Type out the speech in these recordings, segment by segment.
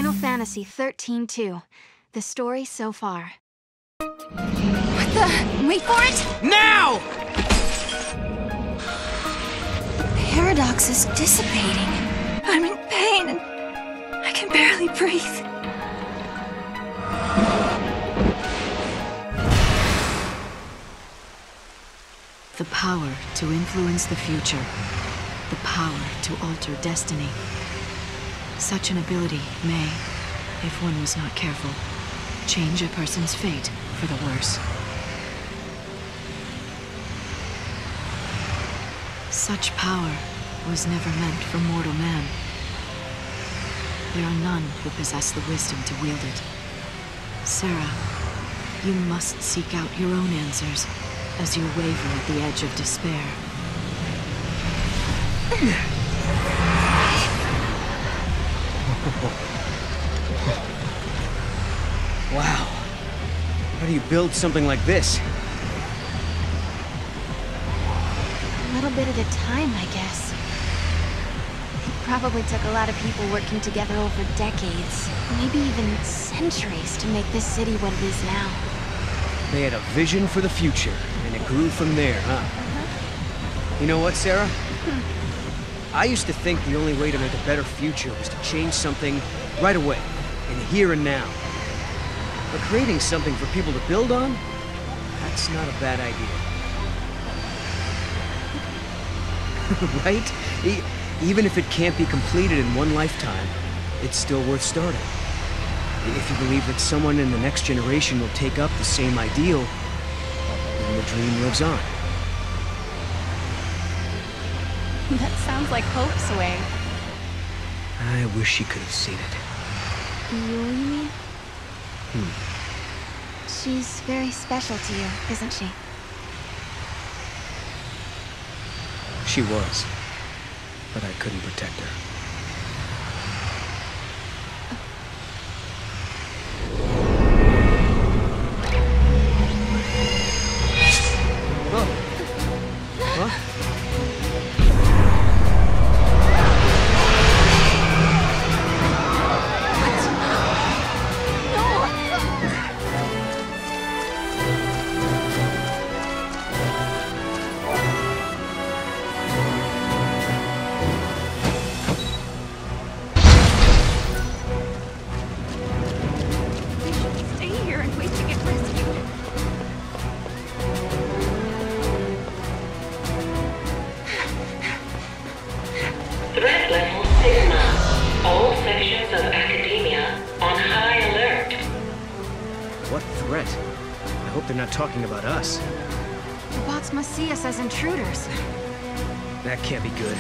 Final Fantasy XIII-2. The story so far. What the? Wait for it! Now! The paradox is dissipating. I'm in pain and I can barely breathe. The power to influence the future. The power to alter destiny. Such an ability may, if one was not careful, change a person's fate for the worse. Such power was never meant for mortal man. There are none who possess the wisdom to wield it. Sarah, you must seek out your own answers as you waver at the edge of despair. Wow. How do you build something like this? A little bit at a time, I guess. It probably took a lot of people working together over decades, maybe even centuries, to make this city what it is now. They had a vision for the future, and it grew from there, huh? You know what, Sarah? I used to think the only way to make a better future was to change something right away, in the here and now. But creating something for people to build on? That's not a bad idea. Right? Even if it can't be completed in one lifetime, it's still worth starting. If you believe that someone in the next generation will take up the same ideal, then the dream lives on. That sounds like Hope's way. I wish you could have seen it. You mean? She's very special to you, isn't she? She was, but I couldn't protect her. Oh. Huh? Threat level Sigma. All sections of academia on high alert. What threat? I hope they're not talking about us. The bots must see us as intruders. That can't be good.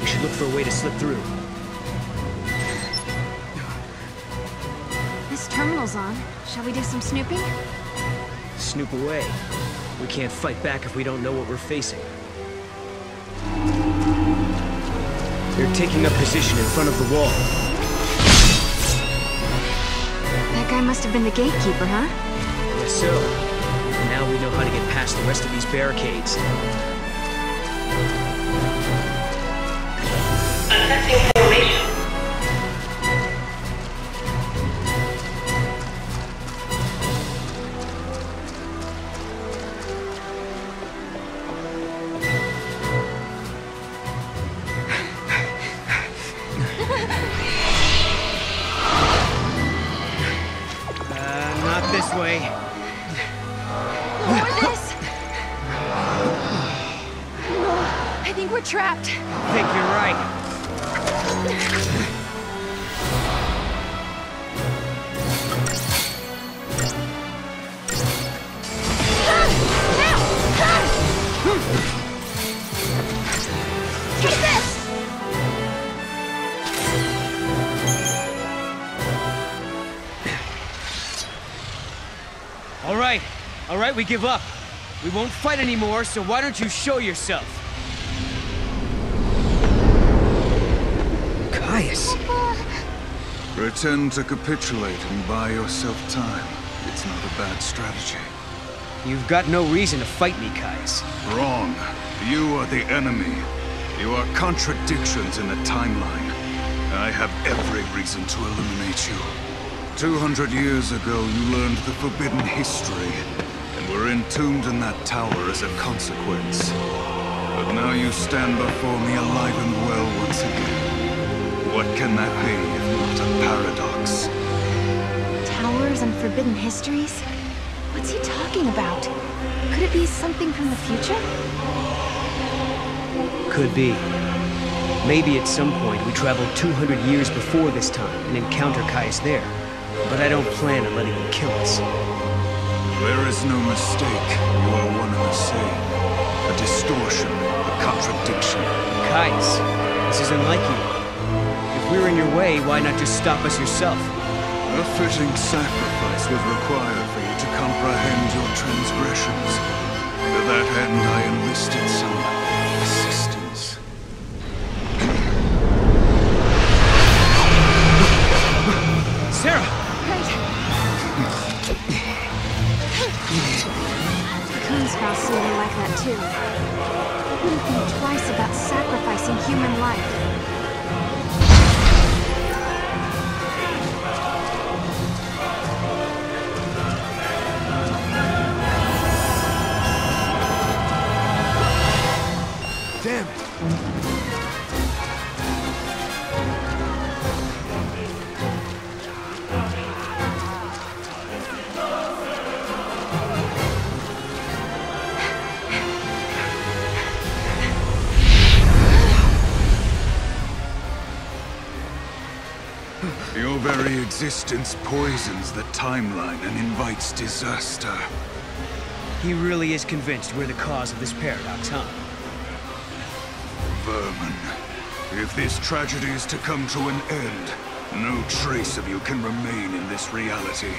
We should look for a way to slip through. This terminal's on. Shall we do some snooping? Snoop away. We can't fight back if we don't know what we're facing. They're taking up position in front of the wall. That guy must have been the gatekeeper, huh? Guess so. Now we know how to get past the rest of these barricades. Accepting formation. Not this way. Over this! I think we're trapped. I think you're right. Take this! All right, we give up. We won't fight anymore, so why don't you show yourself? Caius. Pretend to capitulate and buy yourself time. It's not a bad strategy. You've got no reason to fight me, Caius. Wrong. You are the enemy. You are contradictions in the timeline. I have every reason to eliminate you. 200 years ago, you learned the forbidden history, and were entombed in that tower as a consequence. But now you stand before me alive and well once again. What can that be if not a paradox? Towers and forbidden histories? What's he talking about? Could it be something from the future? Could be. Maybe at some point we traveled 200 years before this time and encounter Caius there. But I don't plan on letting him kill us. There is no mistake. You are one and the same. A distortion, a contradiction. Caius, this isn't like you. If we're in your way, why not just stop us yourself? A fitting sacrifice was required for you to comprehend your transgressions. To that end, I enlisted some assistance. Sarah! Coonscross seemed like that too. I wouldn't think twice about sacrificing human life. Damn it! Your very existence poisons the timeline and invites disaster. He really is convinced we're the cause of this paradox, huh? Vermin, if this tragedy is to come to an end, no trace of you can remain in this reality.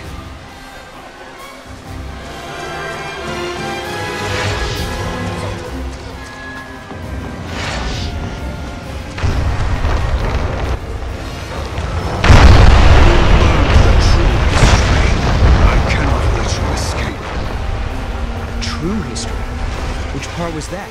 True history? Which part was that?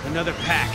Another pack.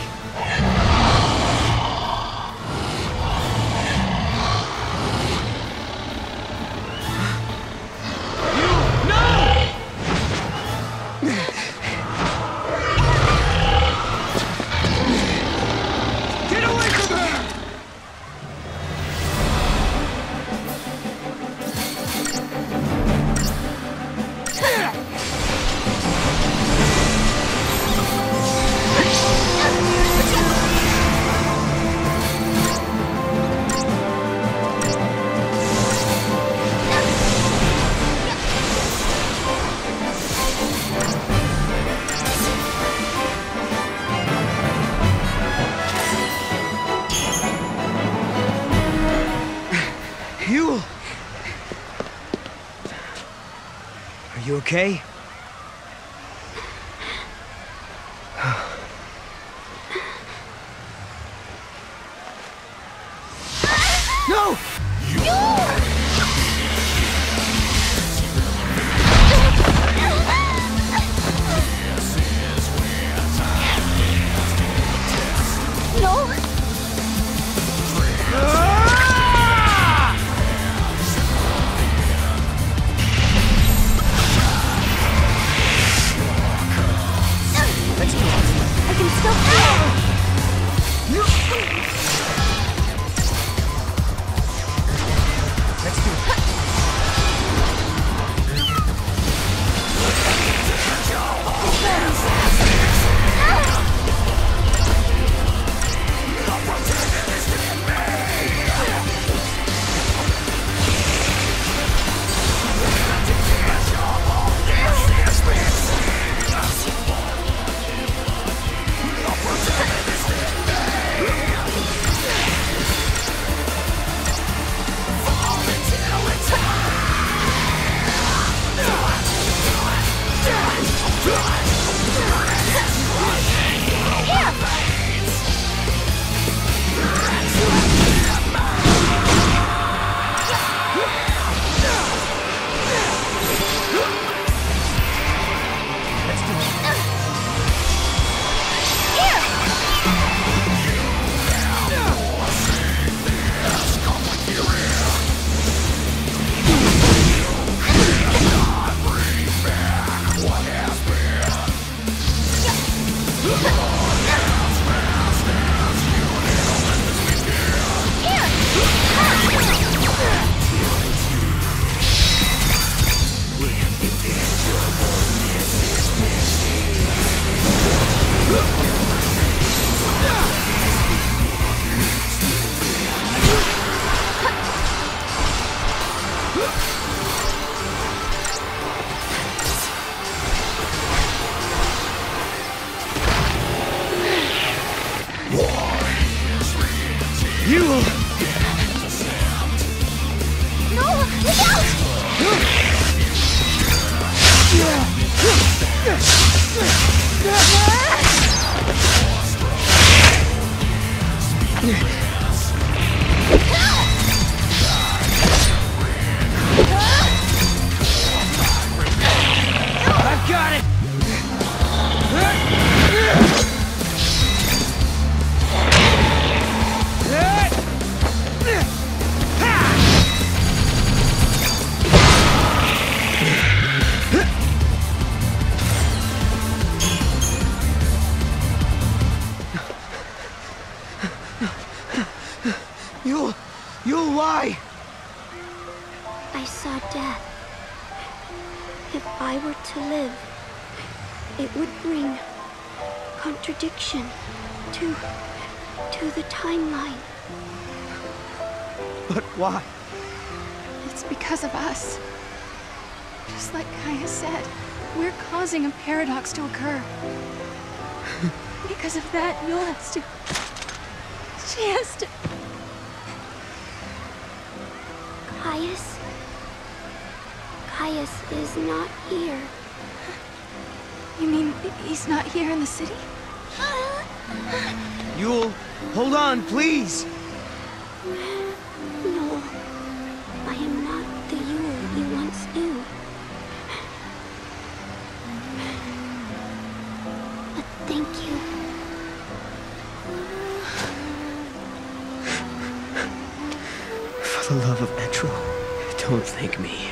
Are you okay? No! I've got it! You'll why? I saw death. If I were to live, it would bring contradiction to the timeline. But why? It's because of us. Just like Kaya said, we're causing a paradox to occur. Because of that, Yul has to... She has to... Caius is not here. You mean he's not here in the city? Yul, hold on, please! No, I am not the Yul you once knew. But thank you. For the love of Etro, don't thank me.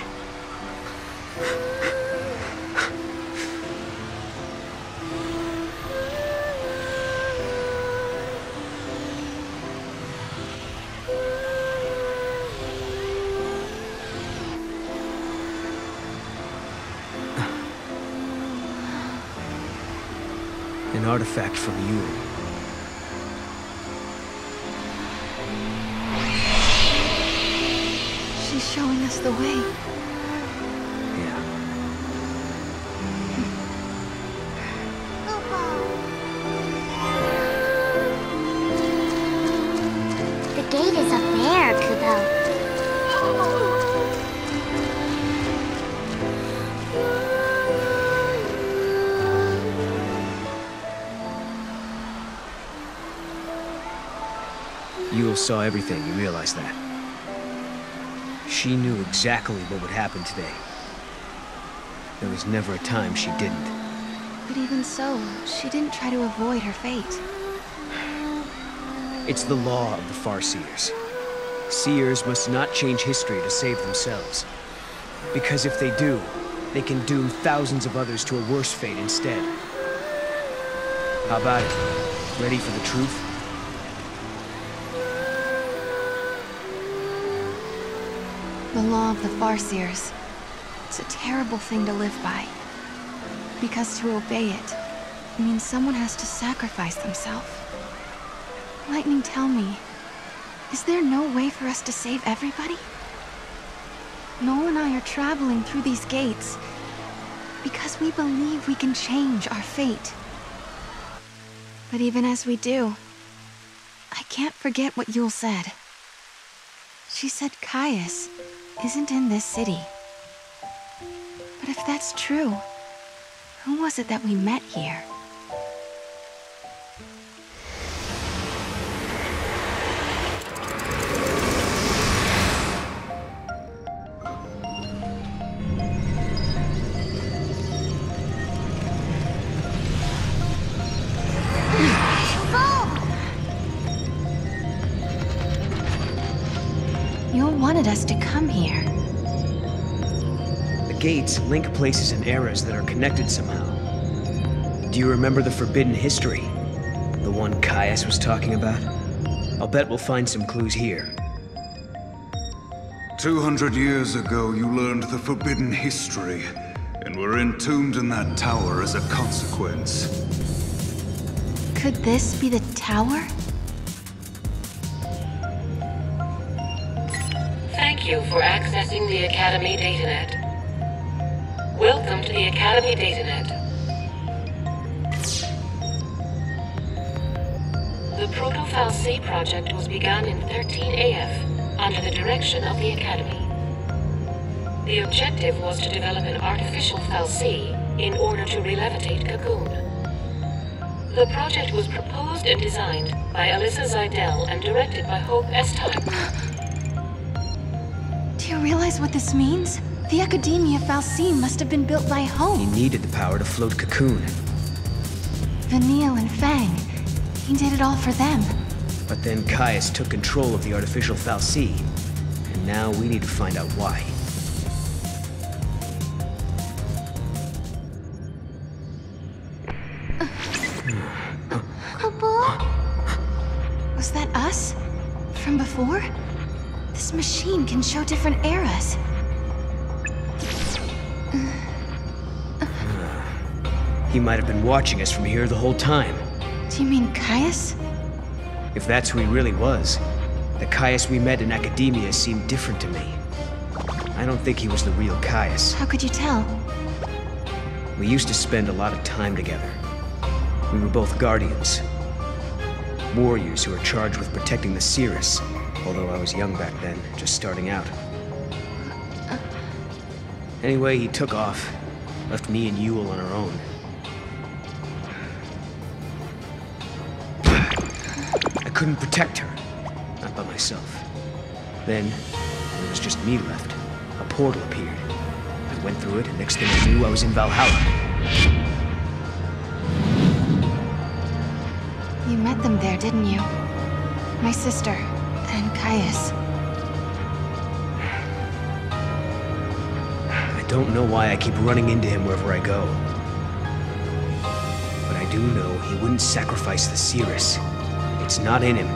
An artifact from Yul. She's showing us the way. Yeah. The gate is up there, Kubo. Yul saw everything, you realize that? She knew exactly what would happen today. There was never a time she didn't. But even so, she didn't try to avoid her fate. It's the law of the Farseers. Seers must not change history to save themselves. Because if they do, they can doom thousands of others to a worse fate instead. How about it? Ready for the truth? The law of the Farseers. It's a terrible thing to live by. Because to obey it means someone has to sacrifice themselves. Lightning, tell me, is there no way for us to save everybody? Noel and I are traveling through these gates because we believe we can change our fate. But even as we do, I can't forget what Yul said. She said Caius isn't in this city. But if that's true, who was it that we met here? Yul wanted us to come here. The gates link places and eras that are connected somehow. Do you remember the forbidden history? The one Caius was talking about? I'll bet we'll find some clues here. 200 years ago, you learned the forbidden history, and were entombed in that tower as a consequence. Could this be the tower? Thank you for accessing the Academy Datanet. Welcome to the Academy Datanet. The Proto-Fal'C project was begun in 13 AF under the direction of the Academy. The objective was to develop an artificial Fal'C in order to re-levitate Cocoon. The project was proposed and designed by Alyssa Zidell and directed by Hope Estime. Do you realize what this means? The Academia Fal'Cie must have been built by He Home. needed the power to float Cocoon. Vanille and Fang. He did it all for them. But then Caius took control of the artificial Fal'Cie. And now we need to find out why. Was that us? From before? This machine can show different eras. He might have been watching us from here the whole time. Do you mean Caius? If that's who he really was, the Caius we met in Academia seemed different to me. I don't think he was the real Caius. How could you tell? We used to spend a lot of time together. We were both guardians. Warriors who were charged with protecting the Cirrus, although I was young back then, just starting out. Anyway, he took off, left me and Yule on our own. I couldn't protect her, not by myself. Then, when it was just me left, a portal appeared. I went through it, and next thing I knew, I was in Valhalla. You met them there, didn't you? My sister, and Caius. I don't know why I keep running into him wherever I go. But I do know he wouldn't sacrifice the Cirrus. It's not in him.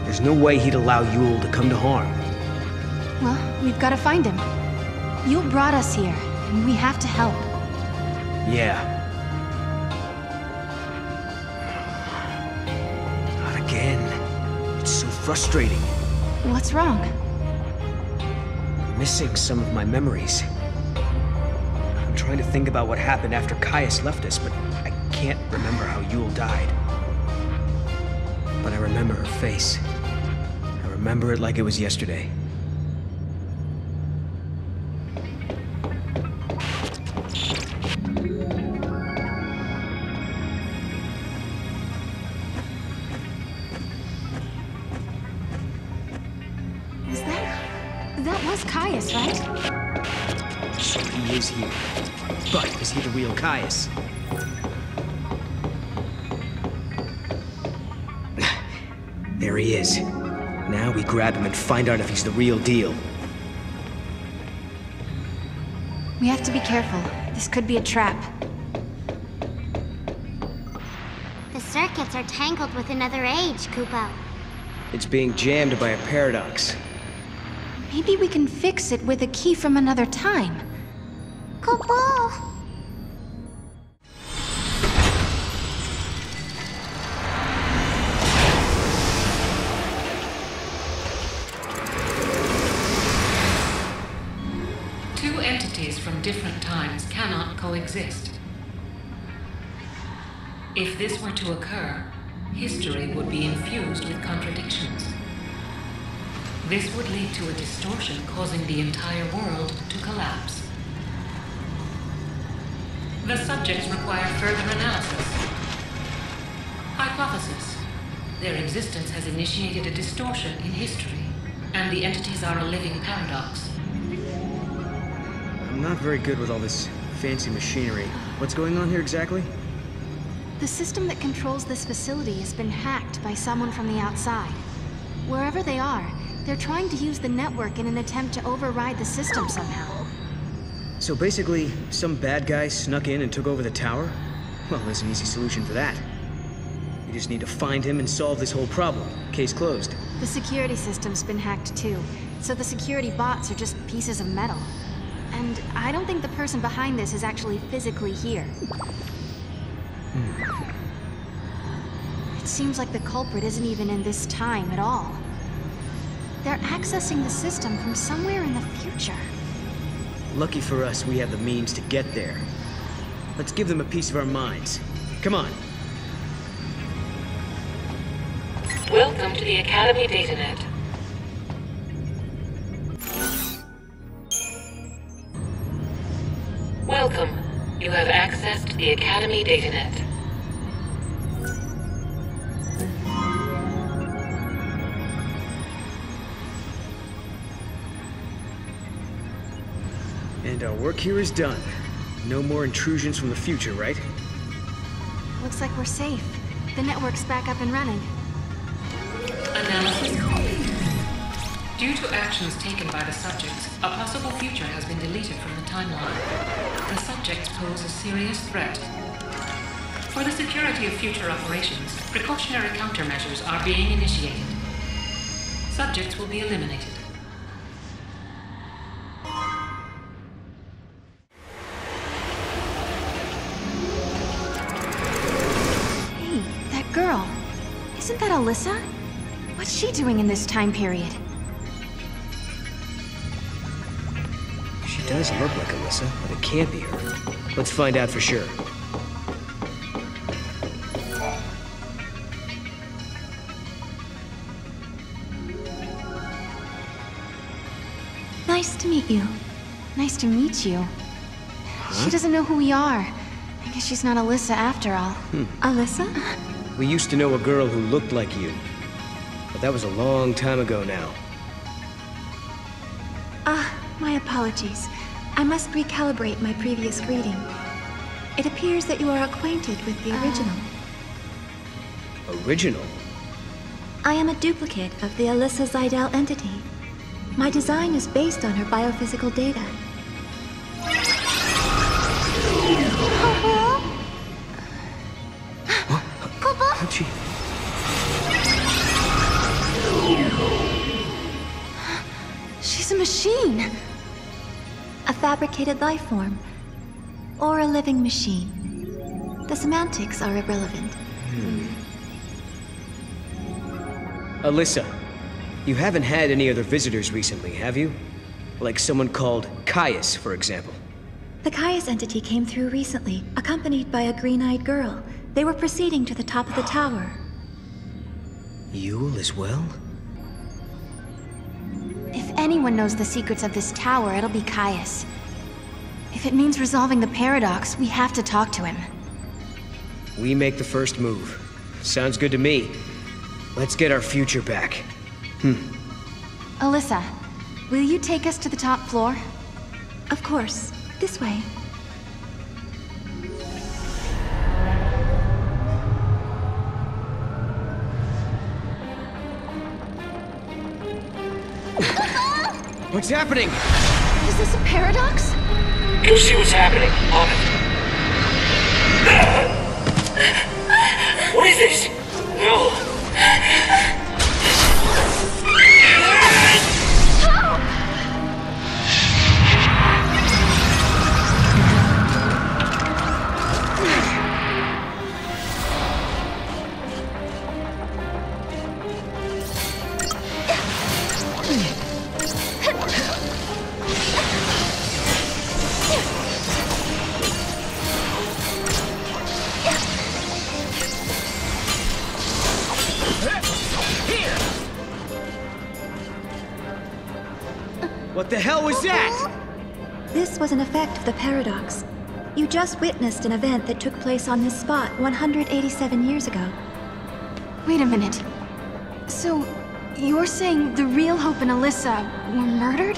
There's no way he'd allow Yule to come to harm. Well, we've got to find him. Yule brought us here, and we have to help. Yeah. Not again. It's so frustrating. What's wrong? I'm missing some of my memories. I'm trying to think about what happened after Caius left us, but I can't remember how Yule died. But I remember her face. I remember it like it was yesterday. That was Caius, right? So he is here. But is he the real Caius? There he is. Now we grab him and find out if he's the real deal. We have to be careful. This could be a trap. The circuits are tangled with another age, Kupo. It's being jammed by a paradox. Maybe we can fix it with a key from another time. Kupo! Two entities from different times cannot coexist. If this were to occur, history would be infused with contradictions. This would lead to a distortion causing the entire world to collapse. The subjects require further analysis. Hypothesis. Their existence has initiated a distortion in history, and the entities are a living paradox. I'm not very good with all this fancy machinery. What's going on here exactly? The system that controls this facility has been hacked by someone from the outside. Wherever they are, they're trying to use the network in an attempt to override the system somehow. So basically, some bad guy snuck in and took over the tower? Well, there's an easy solution for that. We just need to find him and solve this whole problem. Case closed. The security system's been hacked too, so the security bots are just pieces of metal. And I don't think the person behind this is actually physically here. It seems like the culprit isn't even in this time at all. They're accessing the system from somewhere in the future. Lucky for us, we have the means to get there. Let's give them a piece of our minds. Come on. Welcome to the Academy DataNet. Welcome. You have accessed the Academy datanet. And our work here is done. No more intrusions from the future, right? Looks like we're safe. The network's back up and running. Analysis complete. Due to actions taken by the subjects, a possible future has been deleted from the timeline. The subjects pose a serious threat. For the security of future operations, precautionary countermeasures are being initiated. Subjects will be eliminated. Hey, that girl. Isn't that Alyssa? What's she doing in this time period? She does look like Alyssa, but it can't be her. Let's find out for sure. Nice to meet you. Nice to meet you. She doesn't know who we are. I guess she's not Alyssa after all. Alyssa? We used to know a girl who looked like you. But that was a long time ago now. My apologies. I must recalibrate my previous greeting. It appears that you are acquainted with the original. Original? I am a duplicate of the Alyssa Zidell entity. My design is based on her biophysical data. How'd she... She's a machine! A fabricated life form. Or a living machine. The semantics are irrelevant. Alyssa, you haven't had any other visitors recently, have you? Like someone called Caius, for example. The Caius entity came through recently, accompanied by a green-eyed girl. They were proceeding to the top of the tower. Yule as well? If anyone knows the secrets of this tower, it'll be Caius. If it means resolving the paradox, we have to talk to him. We make the first move. Sounds good to me. Let's get our future back. Alyssa, will you take us to the top floor? Of course. This way. What's happening? Is this a paradox? Go see what's happening. On it. What is this? No. What the hell was that? This was an effect of the paradox. You just witnessed an event that took place on this spot 187 years ago. Wait a minute. So, you're saying the real Hope and Alyssa were murdered?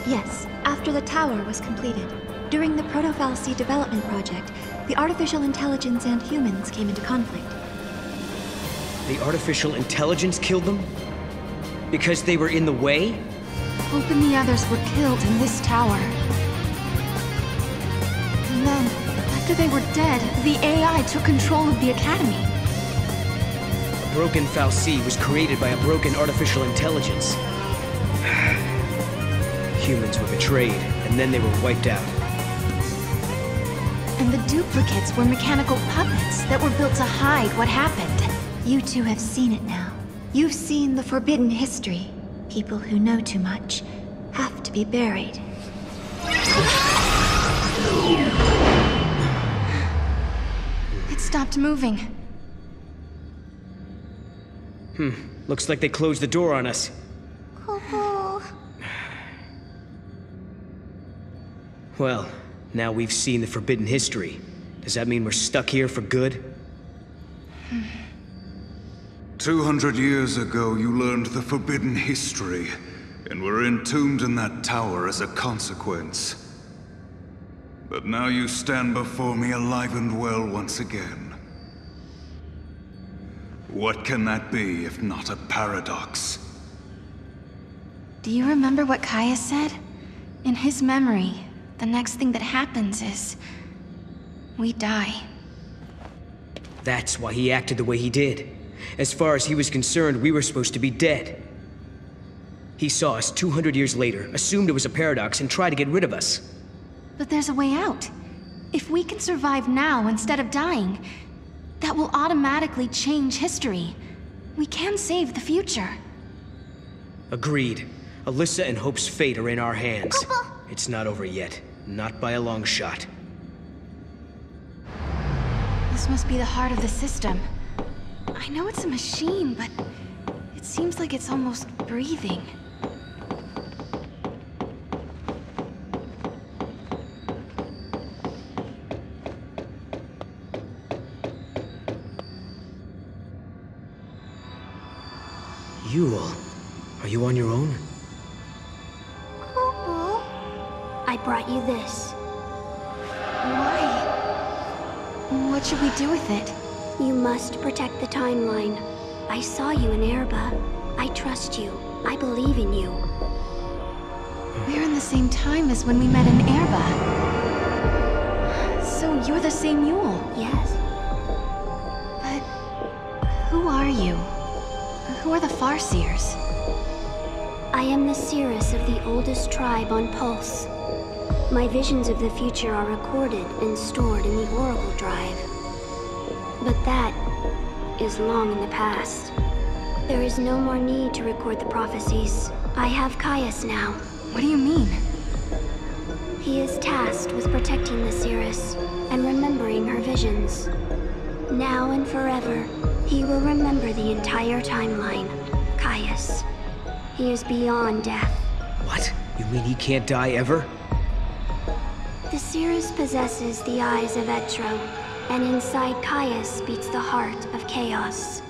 Yes, after the tower was completed. During the Proto-Fal'Cie development project, the artificial intelligence and humans came into conflict. The artificial intelligence killed them? Because they were in the way? Hope and the others were killed in this tower. And then, after they were dead, the AI took control of the Academy. A broken Fal'Cie was created by a broken artificial intelligence. Humans were betrayed, and then they were wiped out. And the duplicates were mechanical puppets that were built to hide what happened. You two have seen it now. You've seen the forbidden history. People who know too much have to be buried. It stopped moving. Looks like they closed the door on us. Well, now we've seen the forbidden history. Does that mean we're stuck here for good? 200 years ago, you learned the forbidden history, and were entombed in that tower as a consequence. But now you stand before me alive and well once again. What can that be if not a paradox? Do you remember what Kaya said? In his memory, the next thing that happens is... we die. That's why he acted the way he did. As far as he was concerned, we were supposed to be dead. He saw us 200 years later, assumed it was a paradox, and tried to get rid of us. But there's a way out. If we can survive now instead of dying, that will automatically change history. We can save the future. Agreed. Alyssa and Hope's fate are in our hands. It's not over yet. Not by a long shot. This must be the heart of the system. I know it's a machine, but it seems like it's almost breathing. Yule, are you on your own? I brought you this. Why? What should we do with it? You must protect the timeline. I saw you in Erba. I trust you. I believe in you. We're in the same time as when we met in Erba. So you're the same Yule? Yes. But who are you? Who are the Farseers? I am the Cirrus of the oldest tribe on Pulse. My visions of the future are recorded and stored in the Oracle Drive. But that is long in the past. There is no more need to record the prophecies. I have Caius now. What do you mean? He is tasked with protecting the Cirrus and remembering her visions. Now and forever, he will remember the entire timeline. Caius. He is beyond death. What? You mean he can't die ever? The Cirrus possesses the eyes of Etro, and inside Caius beats the heart of chaos.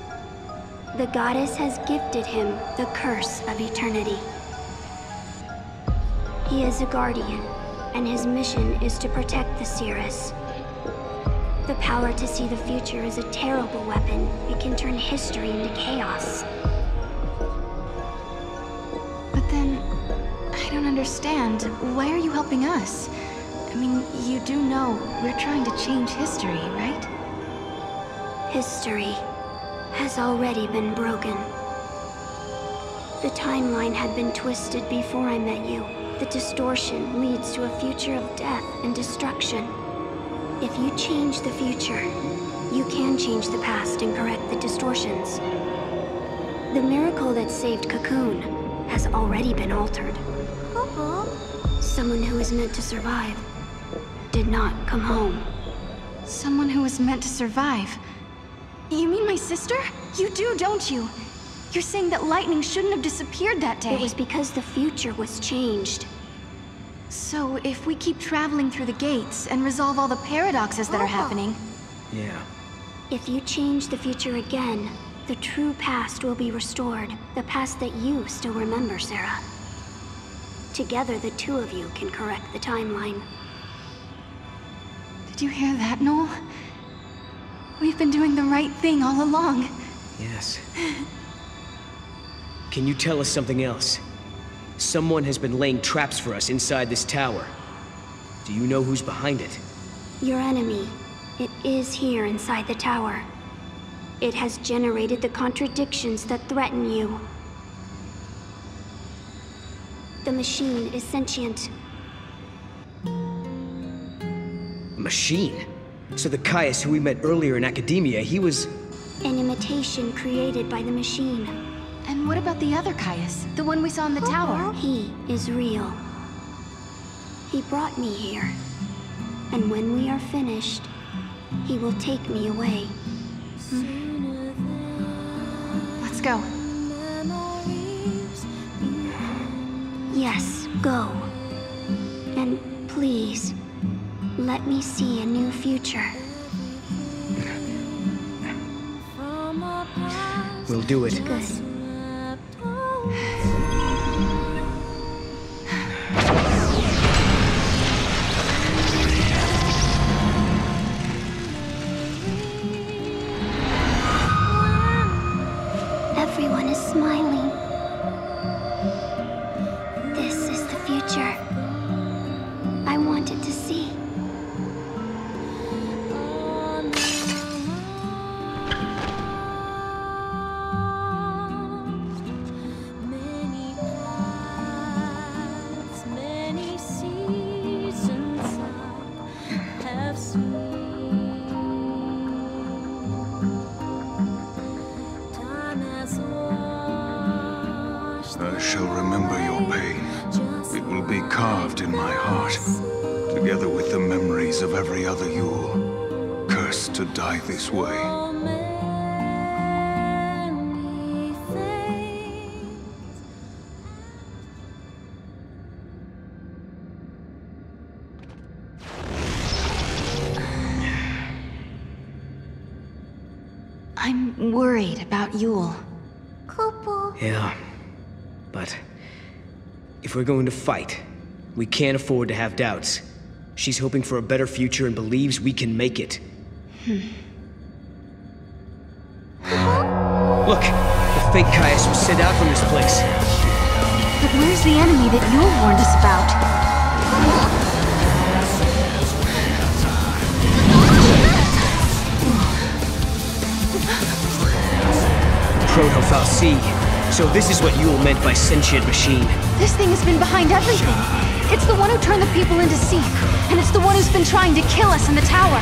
The goddess has gifted him the curse of eternity. He is a guardian, and his mission is to protect the Cirrus. The power to see the future is a terrible weapon. It can turn history into chaos. But then, I don't understand. Why are you helping us? I mean, you do know we're trying to change history, right? History has already been broken. The timeline had been twisted before I met you. The distortion leads to a future of death and destruction. If you change the future, you can change the past and correct the distortions. The miracle that saved Cocoon has already been altered. Someone who is meant to survive did not come home. Someone who was meant to survive? You mean my sister? You do, don't you? You're saying that lightning shouldn't have disappeared that day. It was because the future was changed. So if we keep traveling through the gates and resolve all the paradoxes that are happening... Yeah. If you change the future again, the true past will be restored. The past that you still remember, Sarah. Together, the two of you can correct the timeline. Did you hear that, Noel? We've been doing the right thing all along. Yes. Can you tell us something else? Someone has been laying traps for us inside this tower. Do you know who's behind it? Your enemy. It is here inside the tower. It has generated the contradictions that threaten you. The machine is sentient. A machine? So the Caius who we met earlier in academia, he was... An imitation created by the machine. And what about the other Caius? The one we saw in the tower? He is real. He brought me here. And when we are finished, he will take me away. Let's go. Yes, go. And Please, let me see a new future. We'll do it. Good. Everyone is smiling. This is the future I wanted to see. I shall remember your pain. It will be carved in my heart, together with the memories of every other Yule, cursed to die this way. I'm worried about Yule. Couple. Yeah. But if we're going to fight, we can't afford to have doubts. She's hoping for a better future and believes we can make it. Look, the fake Caius was sent out from this place. But where's the enemy that Yule warned us about? Proto-Fal'Cie. So this is what Yule meant by sentient machine. This thing has been behind everything. It's the one who turned the people into Seek, and it's the one who's been trying to kill us in the tower.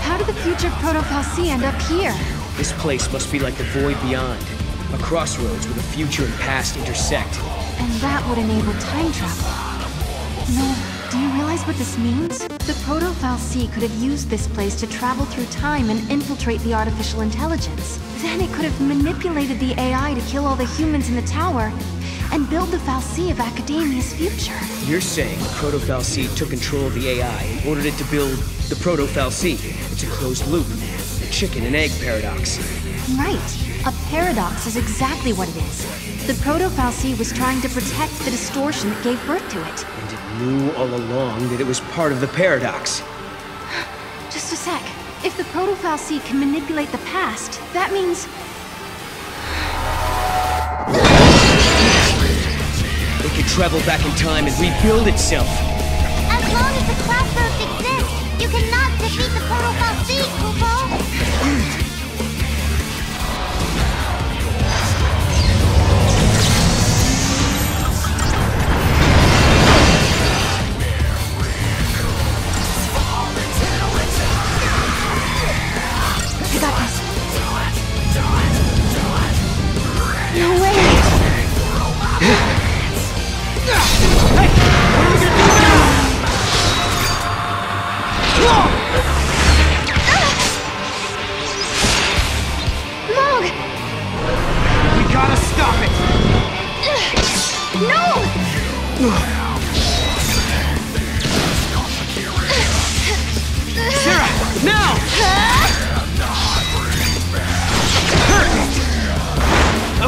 How did the future Proto-Fal'Cie end up here? This place must be like the void beyond. A crossroads where the future and past intersect. And that would enable time travel. No, do you realize what this means? The Proto-Fal'Cie could have used this place to travel through time and infiltrate the artificial intelligence. Then it could have manipulated the AI to kill all the humans in the tower and build the Fal'Cie of Academia's future. You're saying the Proto-Fal'Cie took control of the AI and ordered it to build the Proto-Fal'Cie. It's a closed loop. A chicken and egg paradox. Right. A paradox is exactly what it is. The Proto-Fal'Cie was trying to protect the distortion that gave birth to it. And it knew all along that it was part of the paradox. Just a sec. If the Proto-Fal'Cie can manipulate the past, that means... It can travel back in time and rebuild itself. As long as the crossroads exist, you cannot defeat the Proto-Fal'Cie, Kupo! I got this. No way!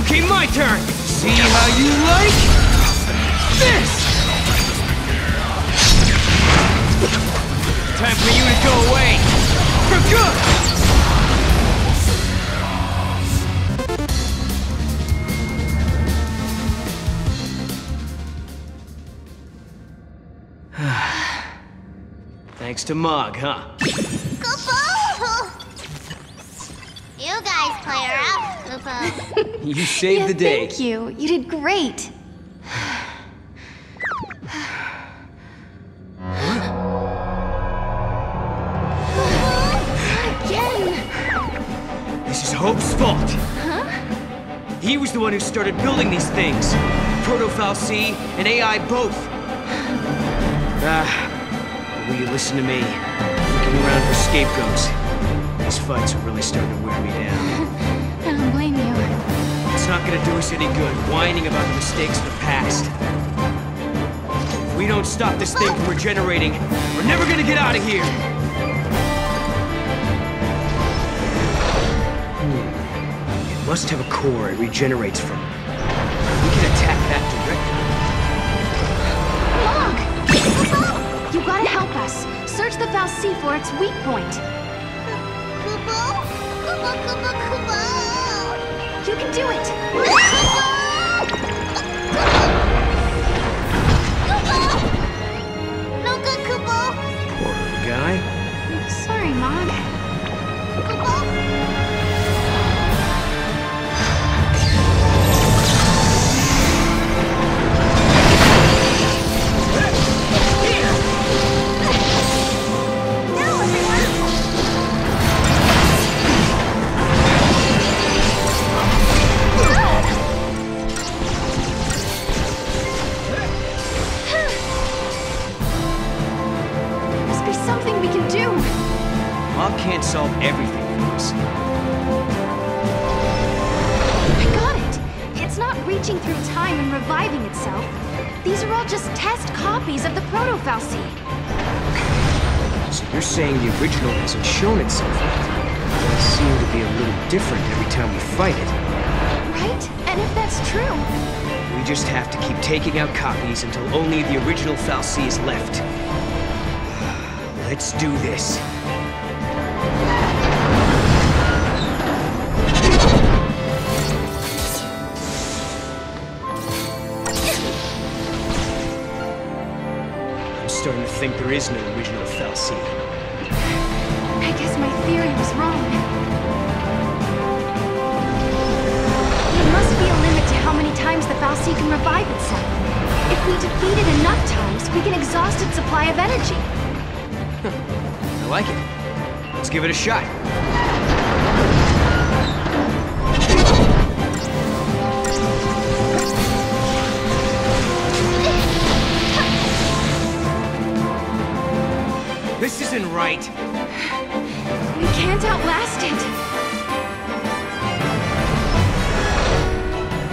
Okay, my turn! See how you like this! Time for you to go away! For good! Thanks to Mog, huh? You guys play her out, Kupo. You saved the day. Thank you. You did great. Again. This is Hope's fault. Huh? He was the one who started building these things. Proto-Fal'Cie and AI both. Will you listen to me? Looking around for scapegoats. These fights are really starting to wear me down. I don't blame you. It's not gonna do us any good whining about the mistakes of the past. If we don't stop this thing from regenerating, we're never gonna get out of here! It must have a core it regenerates from. We can attack that directly. Mog! You gotta help us. Search the Fal'Cie for its weak point. Kupo? Kupo! You can do it! No good, Kupo! Poor guy. Sorry, Mog. Kupo! Can't solve everything for us. I got it! It's not reaching through time and reviving itself. These are all just test copies of the Proto-Fal'Cie. So you're saying the original hasn't shown itself yet? It seems to be a little different every time we fight it. Right? And if that's true... We just have to keep taking out copies until only the original Fal'Cie is left. Let's do this. I'm starting to think there is no original Fal'Cie. I guess my theory was wrong. There must be a limit to how many times the Fal'Cie can revive itself. If we defeat it enough times, we can exhaust its supply of energy. I like it. Let's give it a shot. This isn't right. We can't outlast it.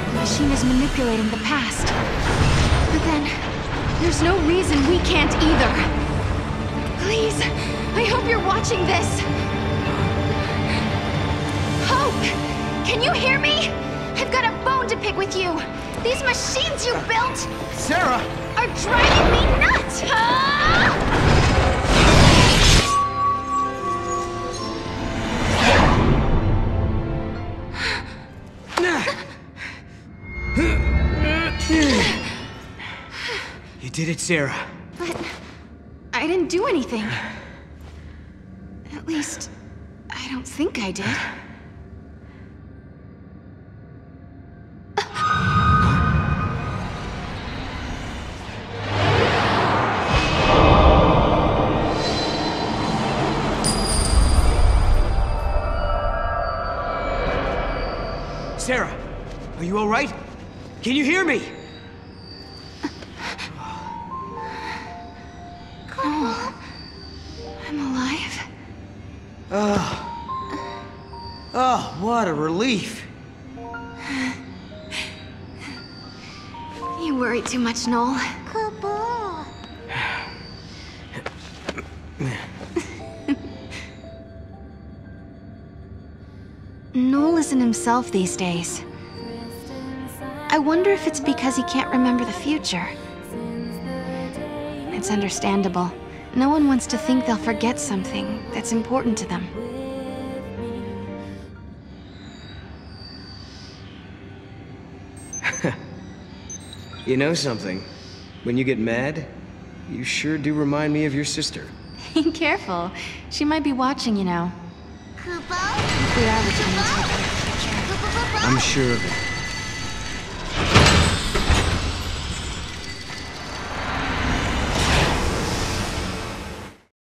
The machine is manipulating the past. But then, there's no reason we can't either. Please, I hope you're watching this. Hope! Can you hear me? I've got a bone to pick with you. These machines you built... Sarah! ...are driving me nuts! You did it, Sarah. But I didn't do anything. At least, I don't think I did. Sarah, are you all right? Can you hear me? I'm alive. Oh, what a relief. You worry too much, Noel. Kupo! Noel isn't himself these days. I wonder if it's because he can't remember the future. It's understandable. No one wants to think they'll forget something that's important to them. You know something? When you get mad, you sure do remind me of your sister. Be careful. She might be watching, you know. Kupo? If we are returning to a better future. I'm sure of it.